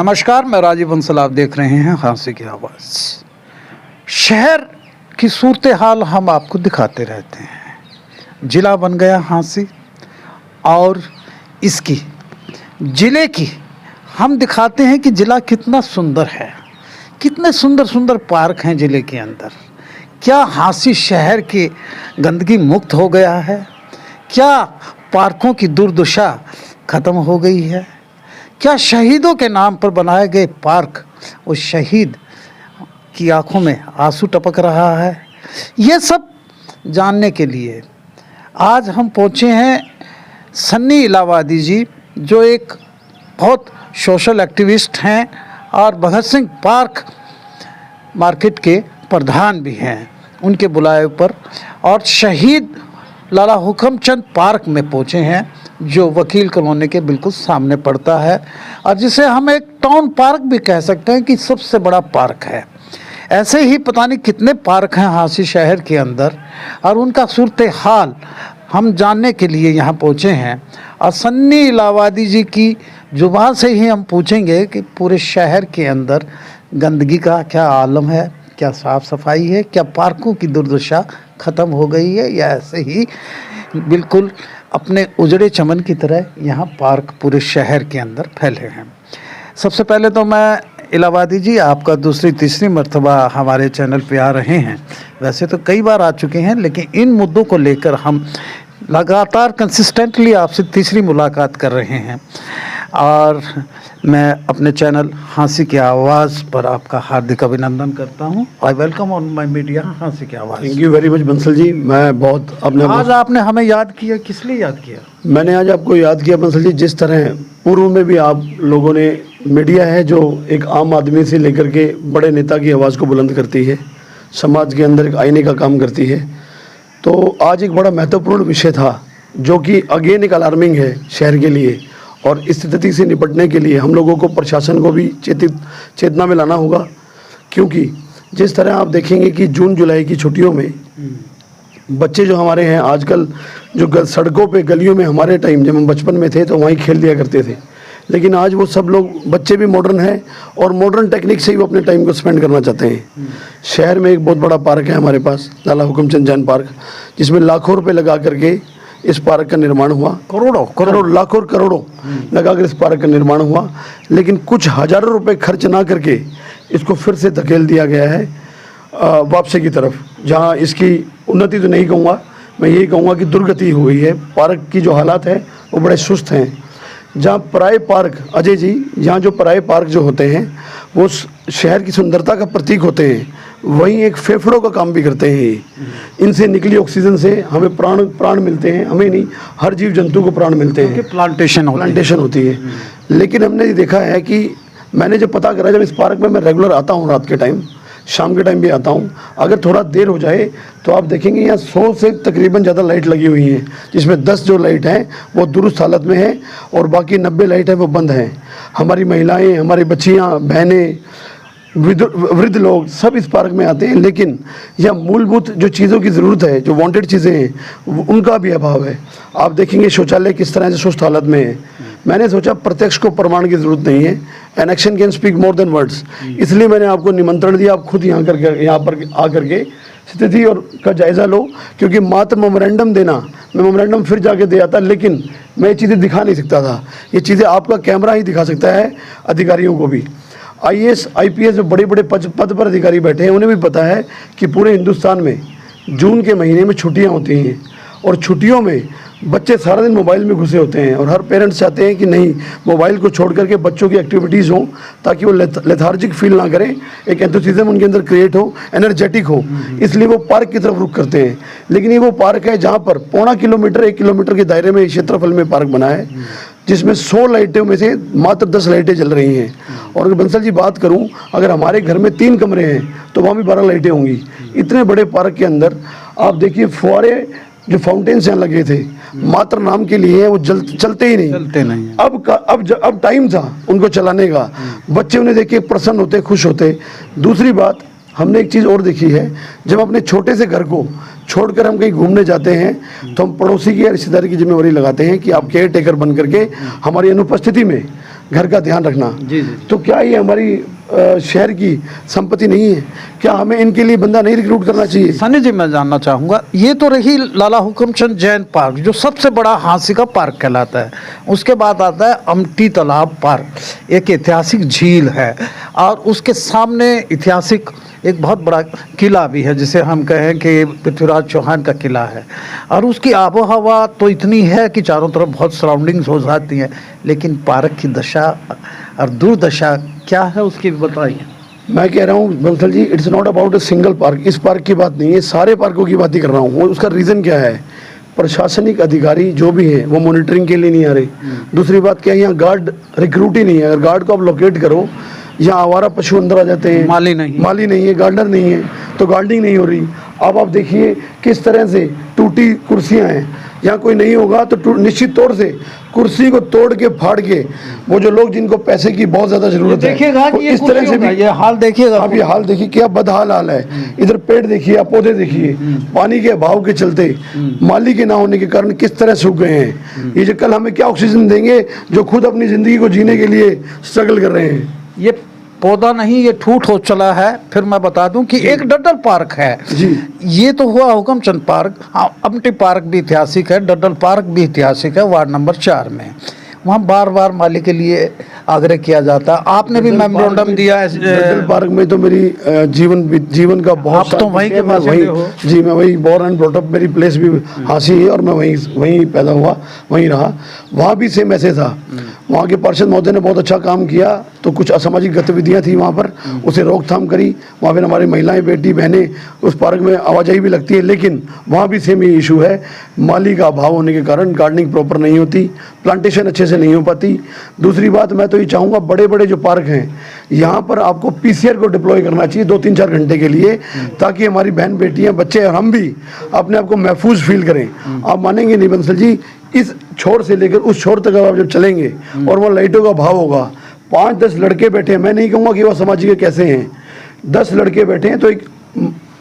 नमस्कार, मैं राजीव बंसल। आप देख रहे हैं हाँसी की आवाज़। शहर की सूरत हाल हम आपको दिखाते रहते हैं। ज़िला बन गया हाँसी और इसकी ज़िले की हम दिखाते हैं कि ज़िला कितना सुंदर है, कितने सुंदर सुंदर पार्क हैं ज़िले के अंदर। क्या हाँसी शहर की गंदगी मुक्त हो गया है? क्या पार्कों की दुर्दशा ख़त्म हो गई है? क्या शहीदों के नाम पर बनाए गए पार्क उस शहीद की आंखों में आंसू टपक रहा है? ये सब जानने के लिए आज हम पहुँचे हैं सन्नी इलाहाबादी जी, जो एक बहुत सोशल एक्टिविस्ट हैं और भगत सिंह पार्क मार्केट के प्रधान भी हैं। उनके बुलाए पर और शहीद लाला हुक्मचंद पार्क में पहुँचे हैं, जो वकील कॉलोनी के बिल्कुल सामने पड़ता है और जिसे हम एक टाउन पार्क भी कह सकते हैं कि सबसे बड़ा पार्क है। ऐसे ही पता नहीं कितने पार्क हैं हाँसी शहर के अंदर और उनका सूरत हाल हम जानने के लिए यहाँ पहुँचे हैं। और सन्नी इलाहाबादी जी की जुबान से ही हम पूछेंगे कि पूरे शहर के अंदर गंदगी का क्या आलम है, क्या साफ़ सफाई है, क्या पार्कों की दुर्दशा ख़त्म हो गई है या ऐसे ही बिल्कुल अपने उजड़े चमन की तरह यहाँ पार्क पूरे शहर के अंदर फैले हैं। सबसे पहले तो मैं इलाहाबादी जी, आपका दूसरी तीसरी मर्तबा हमारे चैनल पे आ रहे हैं। वैसे तो कई बार आ चुके हैं, लेकिन इन मुद्दों को लेकर हम लगातार कंसिस्टेंटली आपसे तीसरी मुलाकात कर रहे हैं। और मैं अपने चैनल हाँसी की आवाज़ पर आपका हार्दिक अभिनंदन करता हूँ। I welcome on my media Hansi की आवाज़। Thank you very much Bansal ji. मैं बहुत आज आपने हमें याद किया, किस लिए याद किया? मैंने आज आपको याद किया बंसल जी, जिस तरह पूर्व में भी आप लोगों ने मीडिया है जो एक आम आदमी से लेकर के बड़े नेता की आवाज़ को बुलंद करती है, समाज के अंदर एक आईने का काम करती है। तो आज एक बड़ा महत्वपूर्ण विषय था जो कि अगेन एक अलार्मिंग है शहर के लिए, और इस स्थिति से निपटने के लिए हम लोगों को, प्रशासन को भी चेतना में लाना होगा। क्योंकि जिस तरह आप देखेंगे कि जून जुलाई की छुट्टियों में बच्चे जो हमारे हैं आजकल, जो सड़कों पे गलियों में, हमारे टाइम जब हम बचपन में थे तो वहीं खेल दिया करते थे, लेकिन आज वो सब लोग बच्चे भी मॉडर्न हैं और मॉडर्न टेक्निक से ही वो अपने टाइम को स्पेंड करना चाहते हैं। शहर में एक बहुत बड़ा पार्क है हमारे पास, लाला हुक्मचंद जैन पार्क, जिसमें लाखों रुपए लगा करके इस पार्क का निर्माण हुआ। करोड़ों लाखों करोड़ों लगाकर इस पार्क का निर्माण हुआ, लेकिन कुछ हज़ारों रुपए खर्च ना करके इसको फिर से धकेल दिया गया है वापसी की तरफ, जहां इसकी उन्नति तो नहीं कहूँगा, मैं यही कहूँगा कि दुर्गति हो गई है। पार्क की जो हालात है वो बड़े सुस्त हैं। जहाँ पराए पार्क, अजय जी, यहाँ जो पराए पार्क जो होते हैं वो शहर की सुंदरता का प्रतीक होते हैं, वहीं एक फेफड़ों का काम भी करते हैं। इनसे निकली ऑक्सीजन से हमें प्राण मिलते हैं, हमें नहीं, हर जीव जंतु को प्राण मिलते हैं। प्लांटेशन होती है। लेकिन हमने ये देखा है कि मैंने जब पता करा, जब इस पार्क में मैं रेगुलर आता हूँ, रात के टाइम, शाम के टाइम भी आता हूँ, अगर थोड़ा देर हो जाए तो आप देखेंगे यहाँ 100 से तकरीबन ज़्यादा लाइट लगी हुई हैं, जिसमें 10 जो लाइट हैं वो दुरुस्त हालत में है और बाकी 90 लाइट है वो बंद हैं। हमारी महिलाएं, हमारी बच्चियाँ, बहनें, वृद्ध लोग सब इस पार्क में आते हैं, लेकिन यह मूलभूत जो चीज़ों की ज़रूरत है, जो वांटेड चीज़ें हैं, उनका भी अभाव है। आप देखेंगे शौचालय किस तरह से सुस्त हालत में है। मैंने सोचा प्रत्यक्ष को प्रमाण की ज़रूरत नहीं है, an action can speak more than words, इसलिए मैंने आपको निमंत्रण दिया, आप खुद यहाँ पर आकर के स्थिति और का जायज़ा लो। क्योंकि मात्र मेमोरेंडम देना, मैं मेमोरेंडम फिर जाके दे आता, लेकिन मैं ये चीज़ें दिखा नहीं सकता था। ये चीज़ें आपका कैमरा ही दिखा सकता है अधिकारियों को भी। IAS IPS जो बड़े बड़े पद पर अधिकारी बैठे हैं, उन्हें भी पता है कि पूरे हिंदुस्तान में जून के महीने में छुट्टियां होती हैं और छुट्टियों में बच्चे सारा दिन मोबाइल में घुसे होते हैं, और हर पेरेंट्स चाहते हैं कि नहीं, मोबाइल को छोड़ करके बच्चों की एक्टिविटीज़ हों ताकि वो लेथार्जिक फील ना करें, एक एंथुसिज्म उनके अंदर क्रिएट हो, एनर्जेटिक हो, इसलिए वो पार्क की तरफ रुख करते हैं। लेकिन ये वो पार्क है जहाँ पर 0.25 किलोमीटर 1 किलोमीटर के दायरे में क्षेत्रफल में पार्क बना है, जिसमें 100 लाइटों में से मात्र 10 लाइटें जल रही हैं। और अगर बंसल जी बात करूं, अगर हमारे घर में 3 कमरे हैं तो वहाँ भी 12 लाइटें होंगी। इतने बड़े पार्क के अंदर आप देखिए, फुहारे जो फाउंटेन्स यहाँ लगे थे मात्र नाम के लिए, वो चलते ही नहीं। अब टाइम था उनको चलाने का, बच्चे उन्हें देख के प्रसन्न होते, खुश होते। दूसरी बात, हमने एक चीज़ और देखी है, जब अपने छोटे से घर को छोड़कर हम कहीं घूमने जाते हैं तो हम पड़ोसी की या रिश्तेदारी की जिम्मेवारी लगाते हैं कि आप केयर टेकर बन करके हमारी अनुपस्थिति में घर का ध्यान रखना। जी जी। तो क्या ये हमारी शहर की संपत्ति नहीं है? क्या हमें इनके लिए बंदा नहीं रिक्रूट करना चाहिए? सनी जी, मैं जानना चाहूँगा, ये तो रही लाला हुक्मचंद जैन पार्क जो सबसे बड़ा हांसी का पार्क कहलाता है। उसके बाद आता है अमटी तालाब पार्क, एक ऐतिहासिक झील है, और उसके सामने ऐतिहासिक एक बहुत बड़ा किला भी है, जिसे हम कहें कि पृथ्वीराज चौहान का किला है। और उसकी आबो हवा तो इतनी है कि चारों तरफ बहुत सराउंडिंग्स हो जाती हैं, लेकिन पार्क की दशा और दुर्दशा क्या है उसकी बताइए। मैं कह रहा हूँ Bansal ji, it's not about a single park. इस पार्क की बात नहीं है, सारे पार्कों की बात ही कर रहा हूँ। उसका रीज़न क्या है? प्रशासनिक अधिकारी जो भी है वो मॉनिटरिंग के लिए नहीं आ रहे। दूसरी बात क्या है, यहाँ गार्ड रिक्रूट ही नहीं है। अगर गार्ड को आप लोकेट करो, यहाँ आवारा पशु अंदर आ जाते हैं, माली नहीं है, गार्डनर नहीं है, तो गार्डिंग नहीं हो रही। अब आप देखिए किस तरह से टूटी कुर्सियां हैं। यहाँ कोई नहीं होगा तो निश्चित तौर से कुर्सी को तोड़ के फाड़ के वो जो लोग जिनको पैसे की बहुत ज्यादा जरूरत है, देखिएगा कि इस तरह से भी ये हाल देखिएगा। आप ये हाल देखिए, क्या बदहाल हाल है। इधर पेड़ देखिए, आप पौधे देखिए, पानी के अभाव के चलते, माली के ना होने के कारण किस तरह सूख गए हैं। ये जो कल हमें क्या ऑक्सीजन देंगे, जो खुद अपनी जिंदगी को जीने के लिए स्ट्रगल कर रहे हैं। ये पौधा नहीं, ये ठूठ हो चला है। फिर मैं बता दूं कि एक डड्डल पार्क है जी। ये तो हुआ हुक्मचंद पार्क। हाँ, अमटी पार्क भी ऐतिहासिक है, डड्डल पार्क भी ऐतिहासिक है, वार्ड नंबर 4 में। वहाँ बार बार माली के लिए आग्रह किया जाता है। आपने भी मेमोरेंडम दिया है। डड्डल पार्क में तो मेरी जीवन का बहुत, आप तो वहीं के बासिंदे हो। जी, मैं वही बोर्न एंड ब्रॉट अप, मेरी प्लेस भी हांसी है और मैं वहीं पैदा हुआ, वहीं रहा। वहाँ भी सेम ऐसे था। वहाँ के पार्षद महोदय ने बहुत अच्छा काम किया, तो कुछ असामाजिक गतिविधियाँ थी वहाँ पर, उसे रोकथाम करी। वहाँ पर हमारी महिलाएं, बेटी, बहनें उस पार्क में आवाजाही भी लगती है, लेकिन वहाँ भी सेम ही इशू है। माली का अभाव होने के कारण गार्डनिंग प्रॉपर नहीं होती, प्लांटेशन अच्छे से नहीं हो पाती। दूसरी बात, मैं तो ये चाहूँगा बड़े बड़े जो पार्क हैं यहाँ पर आपको पीसीआर को डिप्लॉय करना चाहिए 2-3 4 घंटे के लिए, ताकि हमारी बहन बेटियाँ, बच्चे और हम भी अपने आप को महफूज फील करें। आप मानेंगे नहीं बंसल जी, इस छोर से लेकर उस छोर तक आप जब चलेंगे और वहाँ लाइटों का अभाव होगा, 5-10 लड़के बैठे हैं, मैं नहीं कहूँगा कि वह सामाजिक कैसे हैं, 10 लड़के बैठे हैं, तो एक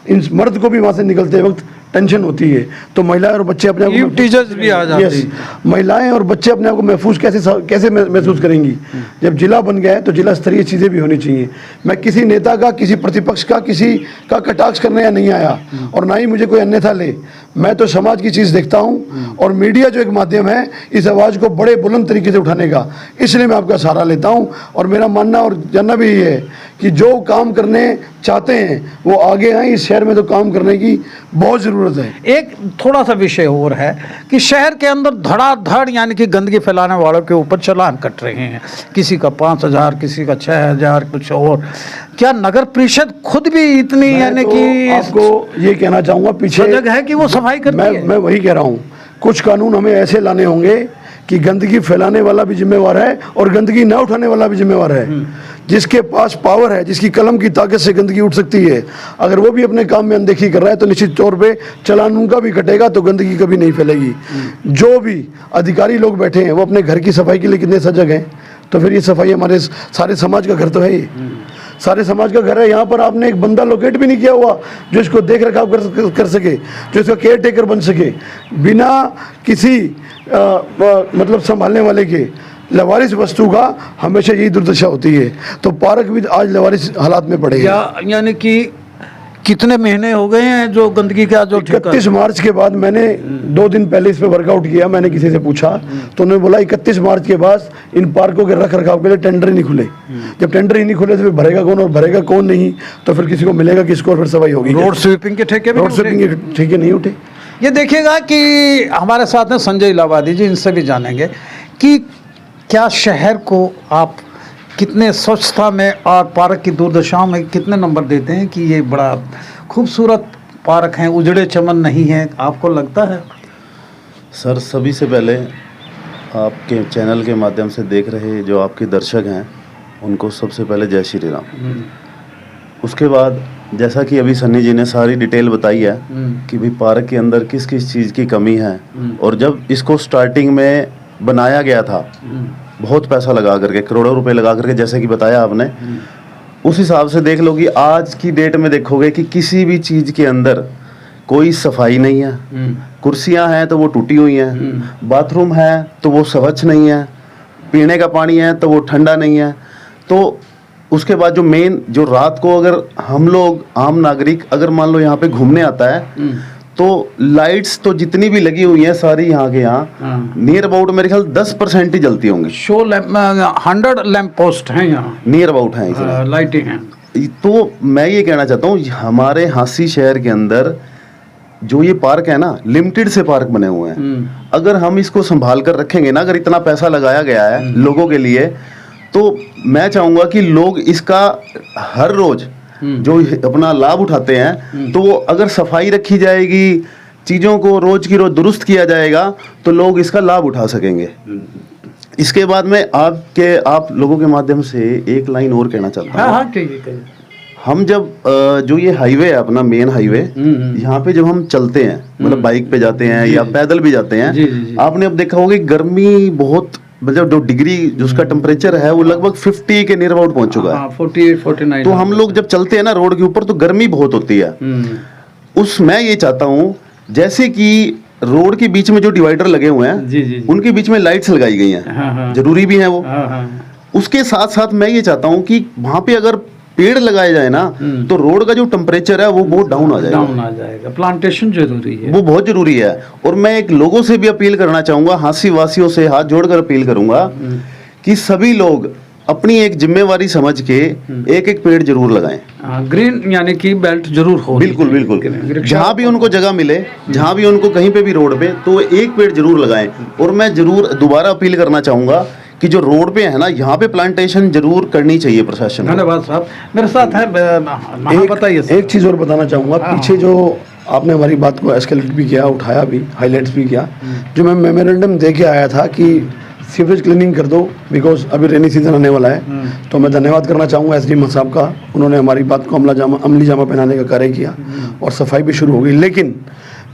इन मर्द को भी वहाँ से निकलते वक्त टेंशन होती है। तो महिलाएं और बच्चे अपने आप को टीचर्स भी आ जाते हैं। महिलाएं और बच्चे अपने आप को महफूज कैसे महसूस करेंगी? जब जिला बन गया है तो जिला स्तरीय चीज़ें भी होनी चाहिए। मैं किसी नेता का, किसी प्रतिपक्ष का, किसी का कटाक्ष करने या नहीं आया, और ना ही मुझे कोई अन्यथा ले। मैं तो समाज की चीज़ देखता हूँ, और मीडिया जो एक माध्यम है इस आवाज़ को बड़े बुलंद तरीके से उठाने का, इसलिए मैं आपका सहारा लेता हूँ। और मेरा मानना और जानना भी ये है कि जो काम करने चाहते हैं वो आगे आए। इस शहर में तो काम करने की बहुत ज़रूरत है। एक थोड़ा सा विषय और है कि शहर के अंदर धड़ाधड़ यानी कि गंदगी फैलाने वालों के ऊपर चालान कट रहे हैं, किसी का 5,000, किसी का 6,000, कुछ और। क्या नगर परिषद खुद भी इतनी यानी कि आपको ये कहना चाहूँगा, पीछे सजग है कि वो सफाई करती है? मैं वही कह रहा हूँ, कुछ कानून हमें ऐसे लाने होंगे कि गंदगी फैलाने वाला भी जिम्मेवार है और गंदगी ना उठाने वाला भी जिम्मेवार है। जिसके पास पावर है, जिसकी कलम की ताकत से गंदगी उठ सकती है, अगर वो भी अपने काम में अनदेखी कर रहा है तो निश्चित तौर पे चालान उनका भी कटेगा, तो गंदगी कभी नहीं फैलेगी। जो भी अधिकारी लोग बैठे हैं वो अपने घर की सफाई के लिए कितने सजग हैं? तो फिर ये सफाई हमारे सारे समाज का घर तो है, ये सारे समाज का घर है। यहाँ पर आपने एक बंदा लोकेट भी नहीं किया हुआ जो इसको देख रखाव कर सके, जो इसका केयर टेकर बन सके, बिना किसी मतलब संभालने वाले के। लवारिस वस्तु का हमेशा यही दुर्दशा होती है। तो पार्क भी आज लवारिस हालात में पड़े हैं। यानी कि कितने महीने हो गए हैं जो गंदगी का जो 31 मार्च के बाद, मैंने 2 दिन पहले इस पे वर्कआउट किया। मैंने किसी से पूछा तो उन्होंने बोला 31 मार्च के बाद इन पार्कों के रख रखाव के लिए टेंडर ही नहीं खुले। जब टेंडर ही नहीं खुले तो फिर भरेगा कौन, और भरेगा कौन नहीं, तो फिर किसी को मिलेगा किसको, और फिर सफाई होगी। रोड स्वीपिंग के ठेके नहीं उठे। ये देखिएगा कि हमारे साथ हैं संजय इलाहाबादी जी, इनसे भी जानेंगे कि क्या शहर को आप कितने स्वच्छता में और पार्क की दुर्दशाओं में कितने नंबर देते हैं कि ये बड़ा खूबसूरत पार्क हैं, उजड़े चमन नहीं है, आपको लगता है? सर, सभी से पहले आपके चैनल के माध्यम से देख रहे जो आपके दर्शक हैं उनको सबसे पहले जय श्री राम। उसके बाद जैसा कि अभी सन्नी जी ने सारी डिटेल बताई है कि भाई पार्क के अंदर किस किस चीज़ की कमी है, और जब इसको स्टार्टिंग में बनाया गया था बहुत पैसा लगा करके, करोड़ों रुपए लगा करके, जैसे कि बताया आपने, उस हिसाब से देख लो कि आज की डेट में देखोगे कि किसी भी चीज़ के अंदर कोई सफाई नहीं है। कुर्सियां हैं तो वो टूटी हुई हैं, बाथरूम है तो वो स्वच्छ नहीं है, पीने का पानी है तो वो ठंडा नहीं है। तो उसके बाद जो मेन, जो रात को अगर हम लोग आम नागरिक अगर मान लो यहाँ पे घूमने आता है तो लाइट्स तो जितनी भी लगी हुई हैं सारी यहाँ के यहाँ नियर अबाउट मेरे ख्याल 10% ही जलती होंगी। शो लैंप 100 लैंप पोस्ट हैं यहाँ, नियर अबाउट हैं इसमें लाइटिंग हैं। तो मैं ये कहना चाहता हूँ हमारे हांसी शहर के अंदर जो ये पार्क है ना, लिमिटेड से पार्क बने हुए हैं। अगर हम इसको संभाल कर रखेंगे ना, अगर इतना पैसा लगाया गया है लोगों के लिए, तो मैं चाहूंगा कि लोग इसका हर रोज जो अपना लाभ उठाते हैं, तो वो अगर सफाई रखी जाएगी, चीज़ों को रोज की रोज दुरुस्त किया जाएगा, तो लोग इसका लाभ उठा सकेंगे। इसके बाद में आप लोगों के माध्यम से एक लाइन और कहना चाहता हूँ। हाँ, कहिए। हम जब जो ये हाईवे है अपना मेन हाईवे, यहाँ पे जब हम चलते हैं, मतलब बाइक पे जाते हैं या पैदल भी जाते हैं, आपने अब देखा होगा गर्मी बहुत, मतलब जो डिग्री जो उसका टेम्परेचर है वो लगभग 50 के नियर अबाउट पहुंच चुका है। 48-49। तो हम लोग जब चलते हैं ना रोड के ऊपर तो गर्मी बहुत होती है। मैं ये चाहता हूँ जैसे कि रोड के बीच में जो डिवाइडर लगे हुए हैं उनके बीच में लाइट्स लगाई गई हैं, जरूरी भी हैं वो। उसके साथ साथ मैं ये चाहता हूँ कि वहां पे अगर पेड़ लगाए जाए ना तो रोड का जो टेम्परेचर है वो बहुत डाउन आ जाएगा। प्लांटेशन जरूरी है, वो बहुत जरूरी है। और मैं एक लोगों से भी अपील करना चाहूंगा, हांसी वासियों से हाथ जोड़कर अपील करूंगा कि सभी लोग अपनी एक जिम्मेवारी समझ के एक एक पेड़ जरूर लगाएं। ग्रीन यानी कि बेल्ट जरूर हो। बिल्कुल। जहाँ भी उनको जगह मिले, जहाँ भी उनको कहीं पे भी रोड पे, तो एक पेड़ जरूर लगाएं। और मैं जरूर दोबारा अपील करना चाहूंगा कि जो रोड पे है ना, यहाँ पे प्लांटेशन जरूर करनी चाहिए प्रशासन। धन्यवाद साहब। मेरे साथ है, बताइए। एक चीज और बताना चाहूँगा, पीछे जो आपने हमारी बात को एस्केलेट भी किया, उठाया भी, हाईलाइट्स भी किया, जो मैं मेमोरेंडम दे के आया था कि सीवरेज क्लीनिंग कर दो बिकॉज अभी रेनी सीजन आने वाला है। तो मैं धन्यवाद करना चाहूँगा एसडी साहब का, उन्होंने हमारी बात को अमली जामा पहनाने का कार्य किया और सफाई भी शुरू हो गई। लेकिन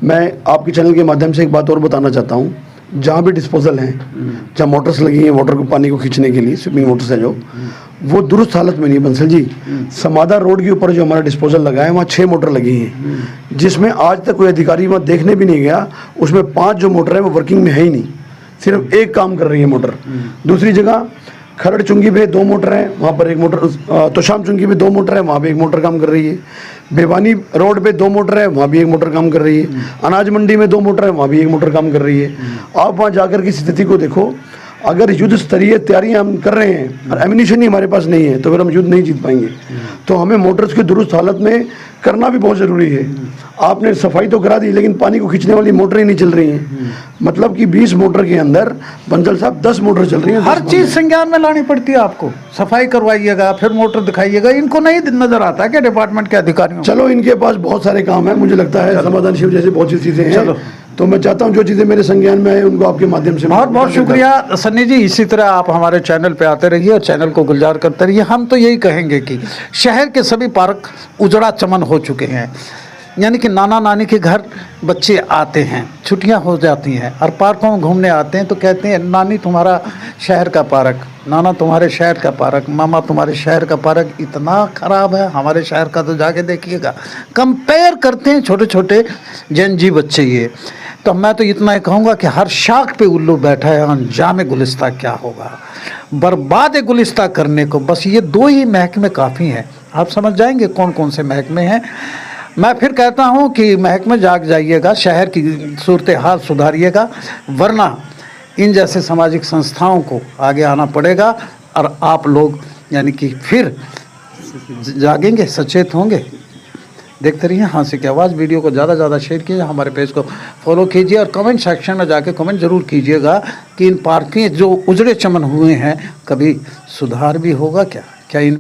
मैं आपके चैनल के माध्यम से एक बात और बताना चाहता हूँ, जहाँ भी डिस्पोजल हैं, जहाँ मोटर्स लगी हैं वाटर को, पानी को खींचने के लिए स्विमिंग मोटर्स है जो, वो दुरुस्त हालत में नहीं। बंसल जी, समादा रोड के ऊपर जो हमारा डिस्पोजल लगा है वहाँ 6 मोटर लगी हैं, जिसमें आज तक कोई अधिकारी वहाँ देखने भी नहीं गया। उसमें 5 जो मोटर है वो वर्किंग में है ही नहीं, सिर्फ एक काम कर रही है मोटर। दूसरी जगह खरड़ चुंगी पे 2 मोटर है, वहाँ पर एक मोटर, तोशाम चुंगी पे 2 मोटर है, वहाँ पे एक मोटर काम कर रही है। बेवानी रोड पे 2 मोटर है, वहाँ भी एक मोटर काम कर रही है। अनाज मंडी में 2 मोटर है, वहाँ भी एक मोटर काम कर रही है। आप वहाँ जाकर की स्थिति को देखो। अगर युद्ध स्तरीय तैयारियां हम कर रहे हैं और एमिनिशन ही हमारे पास नहीं है तो फिर हम युद्ध नहीं जीत पाएंगे। तो हमें मोटर्स की दुरुस्त हालत में करना भी बहुत ज़रूरी है। आपने सफाई तो करा दी लेकिन पानी को खींचने वाली मोटर ही नहीं चल रही हैं। मतलब कि 20 मोटर के अंदर बंसल साहब 10 मोटर चल रही हैं। हर चीज़ संज्ञान में लानी पड़ती है आपको। सफाई करवाइएगा, फिर मोटर दिखाइएगा, इनको नहीं नजर आता है क्या डिपार्टमेंट के अधिकारियों? चलो, इनके पास बहुत सारे काम है, मुझे लगता है समाधान शिव जैसे बहुत सी चीज़ें हैं। चलो, तो मैं चाहता हूँ जो चीज़ें मेरे संज्ञान में आए उनको आपके माध्यम से बहुत बहुत शुक्रिया सन्नी जी। इसी तरह आप हमारे चैनल पे आते रहिए और चैनल को गुलजार करते रहिए। हम तो यही कहेंगे कि शहर के सभी पार्क उजड़ा चमन हो चुके हैं, यानी कि नाना नानी के घर बच्चे आते हैं, छुट्टियां हो जाती हैं और पार्कों में घूमने आते हैं तो कहते हैं नानी तुम्हारा शहर का पार्क, नाना तुम्हारे शहर का पार्क, मामा तुम्हारे शहर का पार्क इतना ख़राब है, हमारे शहर का तो जाके देखिएगा। कंपेयर करते हैं छोटे छोटे जनजी बच्चे ये। तो मैं तो इतना ही कहूँगा कि हर शाख पे उल्लू बैठा है, अंजाम गुलिस्ता क्या होगा, बर्बाद गुलिस्ता करने को बस ये 2 ही महकमे काफ़ी हैं। आप समझ जाएंगे कौन कौन से महकमे हैं। मैं फिर कहता हूँ कि महकमे जाग जाइएगा, शहर की सूरत हाल सुधारिएगा, वरना इन जैसे सामाजिक संस्थाओं को आगे आना पड़ेगा और आप लोग यानी कि फिर जागेंगे, सचेत होंगे। देखते रहिए हांसी की आवाज़। वीडियो को ज़्यादा से ज़्यादा शेयर कीजिए, हमारे पेज को फॉलो कीजिए और कमेंट सेक्शन में जाके कमेंट ज़रूर कीजिएगा कि इन पार्कें जो उजड़े चमन हुए हैं कभी सुधार भी होगा क्या इन